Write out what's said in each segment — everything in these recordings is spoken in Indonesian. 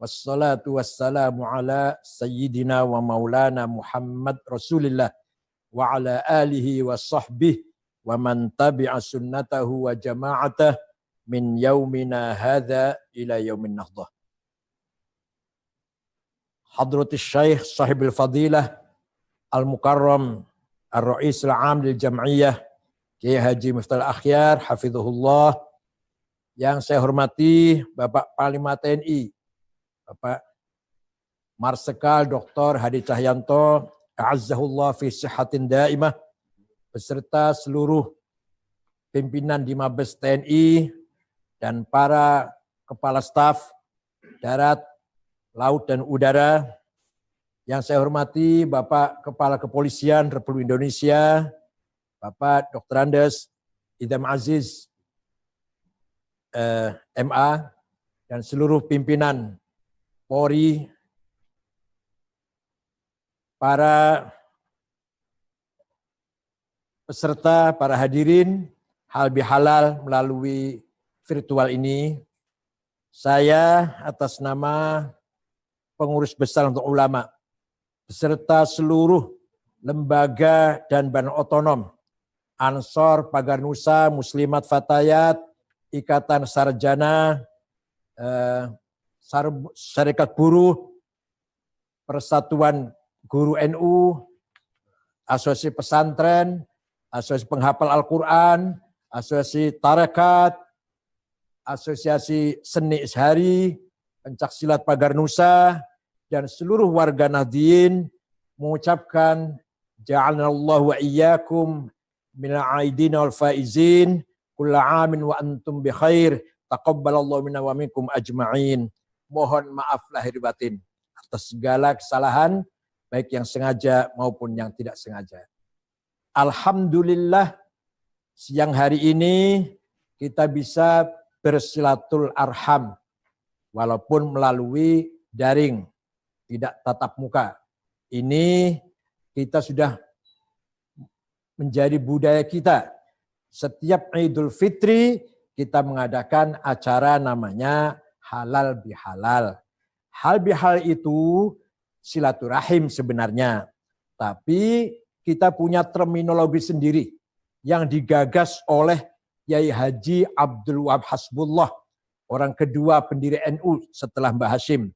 wassalatu wassalamu ala sayyidina wa maulana Muhammad Rasulillah wa ala alihi wa sahbihi wa man tabi'a sunnatahu wa jama'atah min yaumina hadha ila yaumin nahdah. Hadratus Syekh Sahibul Fadilah Al-Mukarram Ar-Rais Al-Am lil Jam'iyah Kiai Haji Miftahul Akhyar hafizahullah, yang saya hormati Bapak Panglima TNI Bapak Marsikal Dr. Hadi Cahyanto a'azzahullah fi sihatin daimah, beserta seluruh pimpinan di Mabes TNI dan para kepala staf darat, laut dan udara. Yang saya hormati Bapak Kepala Kepolisian Republik Indonesia, Bapak Dr. Andes Idham Aziz MA, dan seluruh pimpinan Polri, para peserta, para hadirin hal bihalal melalui virtual ini. Saya atas nama Pengurus Besar untuk Ulama beserta seluruh lembaga dan badan otonom, Ansor, Pagar Nusa, Muslimat Fatayat, Ikatan Sarjana, Syarikat Buruh, Persatuan Guru NU, Asosiasi Pesantren, Asosiasi Penghafal Al-Quran, Asosiasi Tarekat, Asosiasi Seni Ishari, Pencaksilat Pagar Nusa, dan seluruh warga Nahdien mengucapkan ja'alnallahu wa iyyakum minal aidin wal faizin kulla amin wa antum bi khair taqabbalallahu minna wa minkum ajma'in. Mohon maaf lahir batin atas segala kesalahan, baik yang sengaja maupun yang tidak sengaja. Alhamdulillah, siang hari ini kita bisa bersilatul arham walaupun melalui daring, tidak tatap muka. Ini kita sudah menjadi budaya kita. Setiap Idul Fitri kita mengadakan acara namanya halal bihalal. Hal bihal itu silaturahim sebenarnya. Tapi kita punya terminologi sendiri yang digagas oleh Yai Haji Abdul Wahab Hasbullah, orang kedua pendiri NU setelah Mbah Hashim.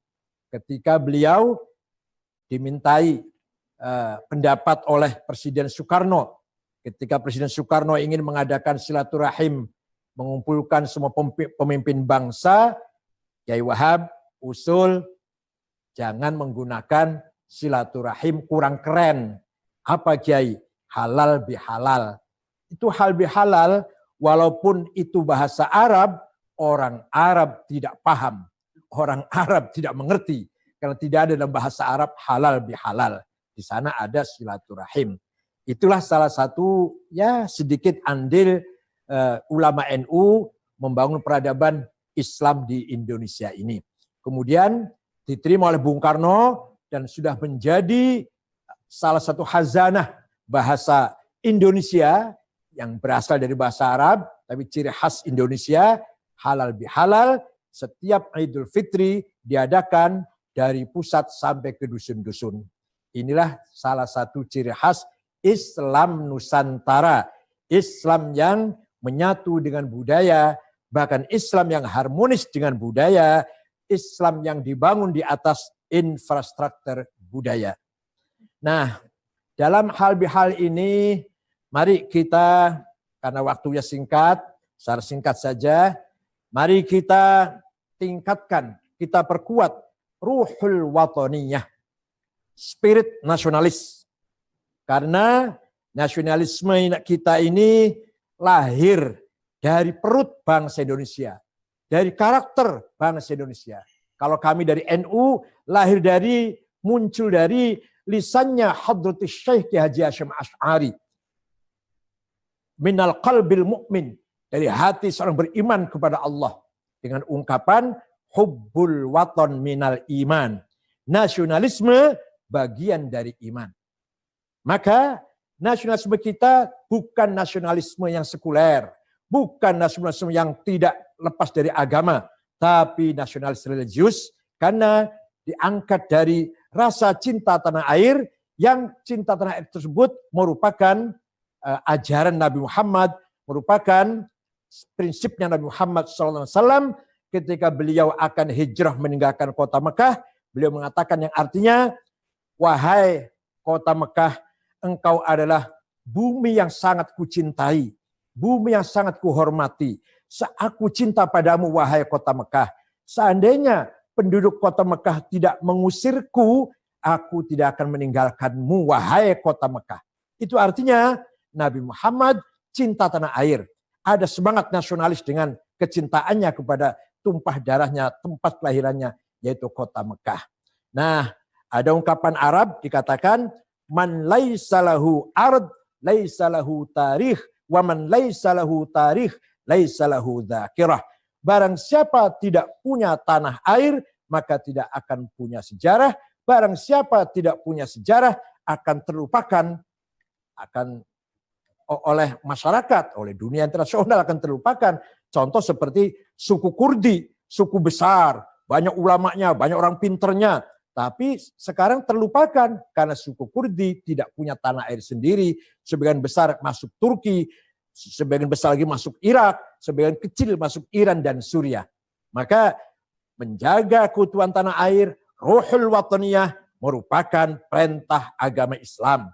Ketika beliau dimintai pendapat oleh Presiden Soekarno, ketika Presiden Soekarno ingin mengadakan silaturahim, mengumpulkan semua pemimpin bangsa, Kiai Wahab usul jangan menggunakan silaturahim, kurang keren. Apa Kiai? Halal bihalal. Itu hal bihalal, walaupun itu bahasa Arab, orang Arab tidak paham. Orang Arab tidak mengerti. Karena tidak ada dalam bahasa Arab halal bihalal. Di sana ada silaturahim. Itulah salah satu ya sedikit andil ulama NU membangun peradaban Islam di Indonesia ini. Kemudian diterima oleh Bung Karno dan sudah menjadi salah satu khazanah bahasa Indonesia yang berasal dari bahasa Arab, tapi ciri khas Indonesia halal bihalal. Setiap Idul Fitri diadakan dari pusat sampai ke dusun-dusun. Inilah salah satu ciri khas Islam Nusantara. Islam yang menyatu dengan budaya, bahkan Islam yang harmonis dengan budaya, Islam yang dibangun di atas infrastruktur budaya. Nah, dalam hal bihal ini, mari kita, karena waktunya singkat, secara singkat saja, mari kita tingkatkan, kita perkuat ruhul watoniyah, spirit nasionalis. Karena nasionalisme kita ini lahir dari perut bangsa Indonesia, dari karakter bangsa Indonesia. Kalau kami dari NU, lahir dari, muncul dari lisannya Hadratus Syekh Haji Hasyim Asy'ari. Minal qalbil mu'min, dari hati seorang beriman kepada Allah. Dengan ungkapan hubbul waton minal iman. Nasionalisme bagian dari iman. Maka nasionalisme kita bukan nasionalisme yang sekuler, bukan nasionalisme yang tidak lepas dari agama, tapi nasionalis religius Karena diangkat dari rasa cinta tanah air, yang cinta tanah air tersebut merupakan ajaran Nabi Muhammad, merupakan prinsipnya Nabi Muhammad SAW ketika beliau akan hijrah meninggalkan kota Mekah. Beliau mengatakan yang artinya, wahai kota Mekah, engkau adalah bumi yang sangat kucintai, bumi yang sangat kuhormati. Aku cinta padamu wahai kota Mekah. Seandainya penduduk kota Mekah tidak mengusirku, aku tidak akan meninggalkanmu wahai kota Mekah. Itu artinya Nabi Muhammad cinta tanah air. Ada semangat nasionalis dengan kecintaannya kepada tumpah darahnya, tempat kelahirannya, yaitu kota Mekah. Nah, ada ungkapan Arab dikatakan, man laisa lahu ard, laisa lahu tarikh, wa man laisa lahu tarikh, laisa lahu dzakirah. Barang siapa tidak punya tanah air, maka tidak akan punya sejarah. Barang siapa tidak punya sejarah, akan terlupakan, akan oleh masyarakat, oleh dunia internasional akan terlupakan. Contoh seperti suku Kurdi, suku besar, banyak ulamanya, banyak orang pinternya. Tapi sekarang terlupakan karena suku Kurdi tidak punya tanah air sendiri. Sebagian besar masuk Turki, sebagian besar lagi masuk Irak, sebagian kecil masuk Iran dan Suriah. Maka menjaga keutuhan tanah air, ruhul wataniyah, merupakan perintah agama Islam.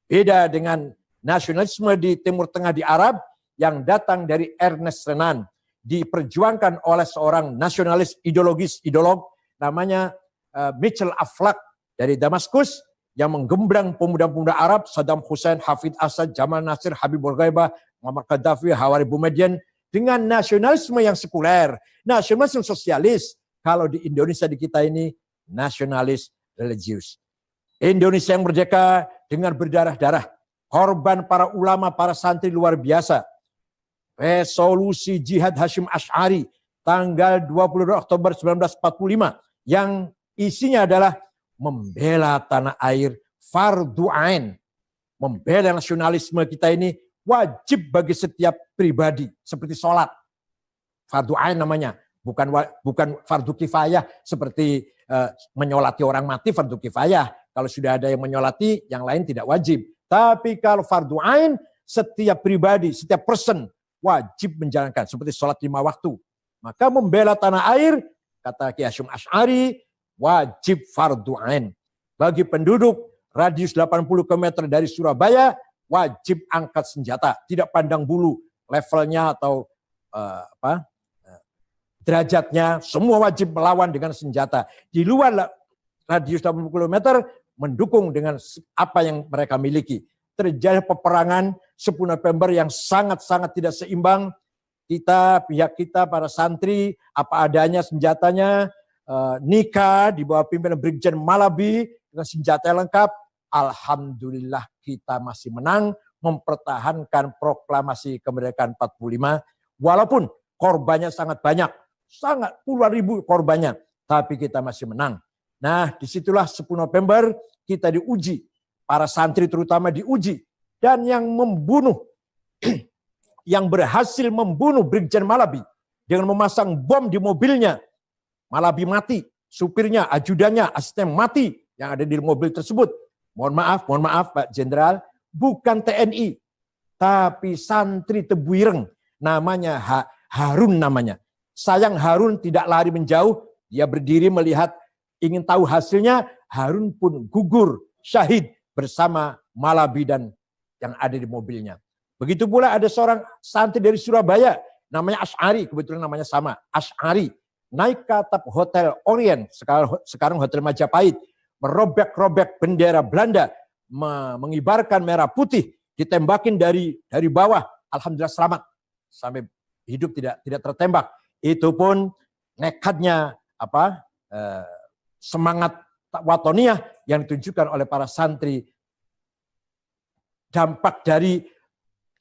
Beda dengan nasionalisme di Timur Tengah di Arab yang datang dari Ernest Renan, diperjuangkan oleh seorang nasionalis ideolog namanya Mitchell Aflaq dari Damaskus, yang menggembleng pemuda-pemuda Arab, Saddam Hussein, Hafid Assad, Jamal Nasir, Habibur Ghaibah, Muammar Gaddafi, Hawari Boumediene, dengan nasionalisme yang sekuler, nasionalisme sosialis. Kalau di Indonesia di kita ini nasionalis religius. Indonesia yang merdeka dengan berdarah-darah, korban para ulama, para santri luar biasa. Resolusi Jihad Hasyim Asy'ari tanggal 22 Oktober 1945 yang isinya adalah membela tanah air fardu ain. Membela nasionalisme kita ini wajib bagi setiap pribadi, seperti sholat. Fardu ain namanya, bukan fardu kifayah seperti menyolati orang mati fardu kifayah. Kalau sudah ada yang menyolati, yang lain tidak wajib. Tapi kalau fardu ain, setiap pribadi, setiap person wajib menjalankan seperti sholat 5 waktu. Maka membela tanah air, kata Ki Hasyim Asy'ari, wajib fardu ain. Bagi penduduk radius 80 km dari Surabaya, wajib angkat senjata, tidak pandang bulu levelnya atau derajatnya, semua wajib melawan dengan senjata. Di luar radius 80 km mendukung dengan apa yang mereka miliki. Terjadi peperangan 10 November yang sangat-sangat tidak seimbang. Pihak kita, para santri, apa adanya senjatanya, nikah di bawah pimpinan Brigjen Malabi dengan senjata lengkap. Alhamdulillah kita masih menang, mempertahankan proklamasi kemerdekaan 45, walaupun korbannya sangat banyak, sangat puluhan ribu korbannya, tapi kita masih menang. Nah, disitulah 10 November kita diuji, para santri terutama diuji, dan yang membunuh, yang berhasil membunuh Brigjen Malabi dengan memasang bom di mobilnya. Malabi mati, supirnya, ajudannya, asisten mati yang ada di mobil tersebut. Mohon maaf Pak Jenderal, bukan TNI, tapi santri Tebuireng, namanya Harun namanya. Sayang Harun tidak lari menjauh, dia berdiri melihat, ingin tahu hasilnya, Harun pun gugur, syahid bersama Malabi dan yang ada di mobilnya. Begitu pula ada seorang santri dari Surabaya, namanya Asy'ari, kebetulan namanya sama, Asy'ari. Naik ke atap Hotel Orient, sekarang Hotel Majapahit, merobek-robek bendera Belanda, mengibarkan merah putih, ditembakin dari bawah, alhamdulillah selamat, sampai hidup tidak tertembak. Itu pun nekatnya semangat watoniyah yang ditunjukkan oleh para santri, dampak dari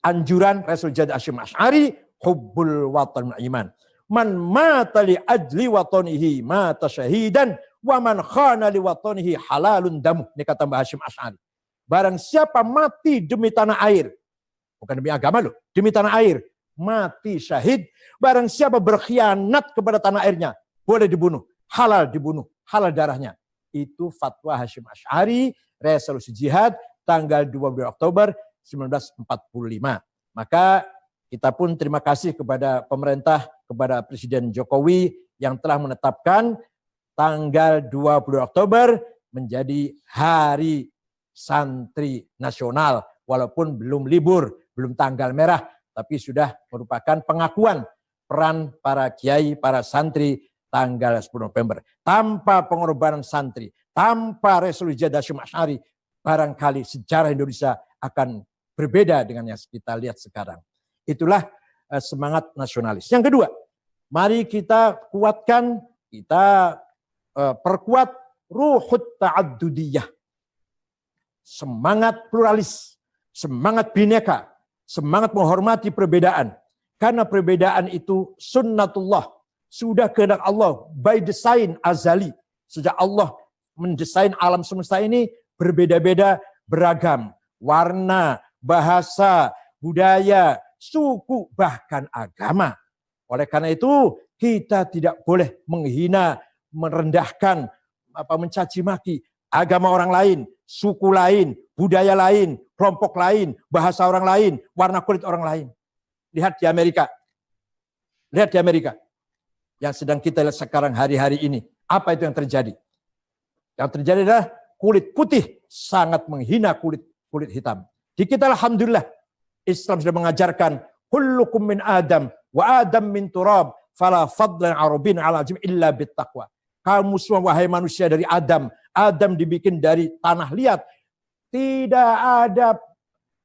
anjuran Rasul Jad Hasyim Asy'ari, hubbul watan iman. Man mata li ajli watanihi mata syahidan, wa man khana li watanihi halalun damu. Ini kata Mbah Hasyim Asy'ari. Barang siapa mati demi tanah air, bukan demi agama loh, demi tanah air, mati syahid. Barang siapa berkhianat kepada tanah airnya, boleh dibunuh, halal dibunuh, halal darahnya. Itu fatwa Hasyim Asy'ari, resolusi jihad tanggal 22 Oktober 1945. Maka kita pun terima kasih kepada pemerintah, kepada Presiden Jokowi yang telah menetapkan tanggal 20 Oktober menjadi Hari Santri Nasional. Walaupun belum libur, belum tanggal merah, tapi sudah merupakan pengakuan peran para kiai, para santri tanggal 10 November. Tanpa pengorbanan santri, tanpa resolusi jihad Hasyim Asy'ari, barangkali sejarah Indonesia akan berbeda dengan yang kita lihat sekarang. Itulah semangat nasionalis. Yang kedua, mari kita kuatkan, kita perkuat ruhut ta'addudiyah. Semangat pluralis, semangat bineka, semangat menghormati perbedaan. Karena perbedaan itu sunnatullah. Sudah kehendak Allah, by design azali. Sejak Allah mendesain alam semesta ini berbeda-beda, beragam. Warna, bahasa, budaya, suku, bahkan agama. Oleh karena itu, kita tidak boleh menghina, merendahkan, mencaci maki agama orang lain, suku lain, budaya lain, kelompok lain, bahasa orang lain, warna kulit orang lain. Lihat di Amerika. Lihat di Amerika. Yang sedang kita lihat sekarang hari-hari ini. Apa itu yang terjadi? Yang terjadi adalah kulit putih sangat menghina kulit hitam. Di kita alhamdulillah Islam sudah mengajarkan kullukum min Adam wa Adam min turab fala fadlan arabin ala ajam illa bittaqwa. Kamu semua wahai manusia dari Adam. Adam dibikin dari tanah liat. Tidak ada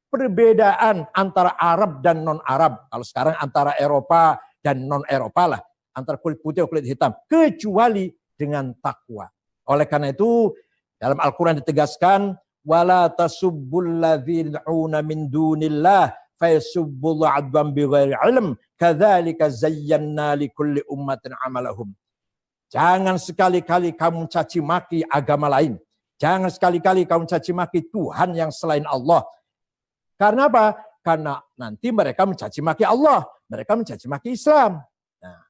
perbedaan antara Arab dan non-Arab. Kalau sekarang antara Eropa dan non-Eropa lah. Antara kulit putih dan kulit hitam. Kecuali dengan takwa. Oleh karena itu dalam Al-Quran ditegaskan wala tasubbul ladzina min dunillah fayasubbul adwan bighairi ilm kadzalika zayyana likulli ummatin amalahum. Jangan sekali-kali kamu caci maki agama lain. Jangan sekali-kali kamu caci maki Tuhan yang selain Allah. Karena apa? Karena nanti mereka mencaci maki Allah. Mereka mencaci maki Islam. Nah,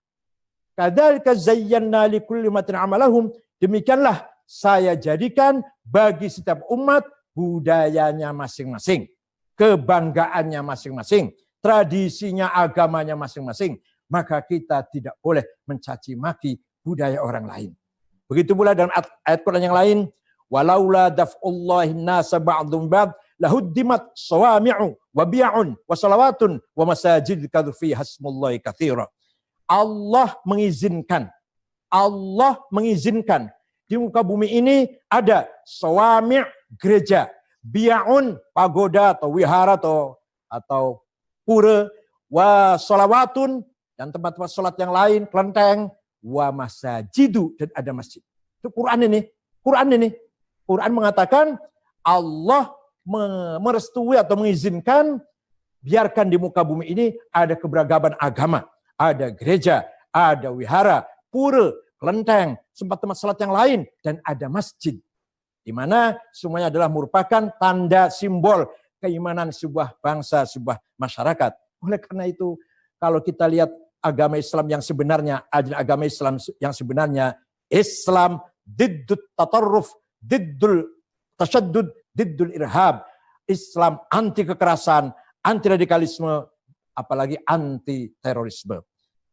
kadzalika zayyana likulli ummatin amalahum. Demikianlah saya jadikan bagi setiap umat budayanya masing-masing. Kebanggaannya masing-masing. Tradisinya, agamanya masing-masing. Maka kita tidak boleh mencaci maki budaya orang lain. Begitu pula dalam ayat Quran yang lain, walaula daf'ullahi nasa ba'dhum ba'd lahuddimat sawami'u wa bi'un wa salawatun wa masajid kadzu fi hasmullahi katsira. Allah mengizinkan di muka bumi ini ada sawami' gereja, bi'un pagoda atau wihara atau pura, wa salawatun dan tempat-tempat salat yang lain, kelenteng, wa masajidu dan ada masjid. Itu Quran ini. Quran mengatakan Allah merestui atau mengizinkan biarkan di muka bumi ini ada keberagaman agama. Ada gereja, ada wihara, pura, kelenteng, tempat-tempat salat yang lain dan ada masjid. Di mana semuanya adalah merupakan tanda simbol keimanan sebuah bangsa, sebuah masyarakat. Oleh karena itu kalau kita lihat agama Islam yang sebenarnya, agama Islam yang sebenarnya, Islam diddut tatarruf, diddul tasyaddud, diddul irhab. Islam anti kekerasan, anti radikalisme, apalagi anti terorisme.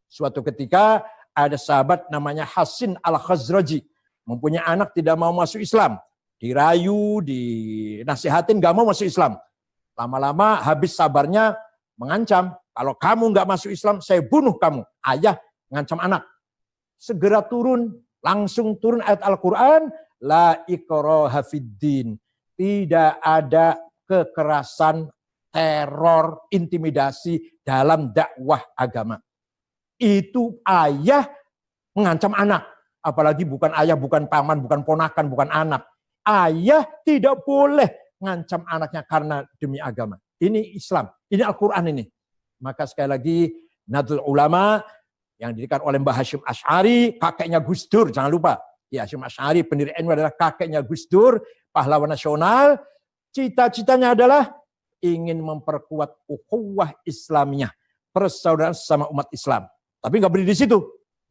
Suatu ketika ada sahabat namanya Hasin al-Khazraji, mempunyai anak tidak mau masuk Islam. Dirayu, dinasihatin gak mau masuk Islam. Lama-lama habis sabarnya mengancam, kalau kamu nggak masuk Islam, saya bunuh kamu. Ayah ngancam anak. Segera langsung turun ayat Al-Quran. La ikraha fiddin. Tidak ada kekerasan, teror, intimidasi dalam dakwah agama. Itu ayah mengancam anak. Apalagi bukan ayah, bukan paman, bukan ponakan, bukan anak. Ayah tidak boleh ngancam anaknya karena demi agama. Ini Islam, ini Al-Quran ini. Maka sekali lagi Nahdlatul Ulama yang didirikan oleh Mbah Hasyim Asy'ari, kakeknya Gus Dur, jangan lupa. Ya, Hasyim Asy'ari pendiri NU adalah kakeknya Gus Dur, pahlawan nasional. Cita-citanya adalah ingin memperkuat ukhuwah Islamiyah, persaudaraan sama umat Islam. Tapi nggak berhenti di situ,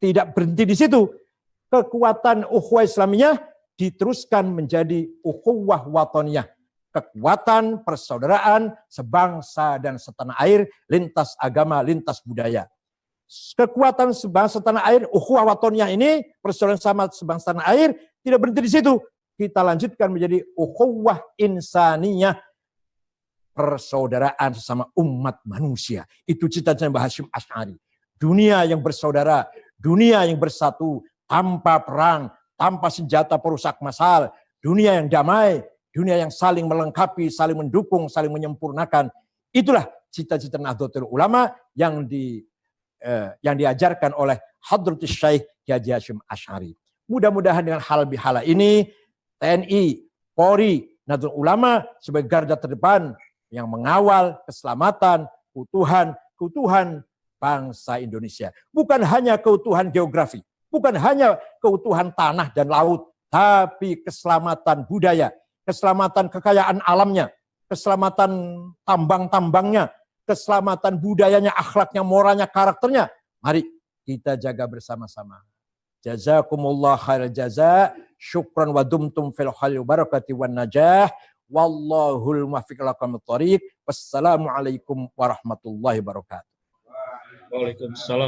tidak berhenti di situ. kekuatan ukhuwah Islamiyah diteruskan menjadi ukhuwah watoniyah. Kekuatan persaudaraan sebangsa dan setanah air, lintas agama, lintas budaya. Kekuatan sebangsa tanah air, ukhuwah watoniyah ini, persaudaraan sama sebangsa tanah air, tidak berhenti di situ. Kita lanjutkan menjadi ukhuwah insaniyah, persaudaraan sesama umat manusia. Itu cita-cita Mbah Hasyim Asy'ari. Dunia yang bersaudara, dunia yang bersatu, tanpa perang, tanpa senjata perusak massal, dunia yang damai, dunia yang saling melengkapi, saling mendukung, saling menyempurnakan. Itulah cita-cita Nahdlatul Ulama yang diajarkan oleh Hadratus Syekh Kiai Haji Hasyim Asy'ari. Mudah-mudahan dengan hal bihala ini, TNI, Polri, Nahdlatul Ulama sebagai garda terdepan yang mengawal keselamatan, keutuhan bangsa Indonesia. Bukan hanya keutuhan geografi, bukan hanya keutuhan tanah dan laut, tapi keselamatan budaya, keselamatan kekayaan alamnya, keselamatan tambang-tambangnya, keselamatan budayanya, akhlaknya, moralnya, karakternya. Mari kita jaga bersama-sama. Jazakumullah khairal jaza. Syukran wa dumtum fil khairi barakati wan najah. Wallahul muwaffiq ila aqwamit thoriq. Wassalamualaikum warahmatullahi wabarakatuh. Waalaikumsalam.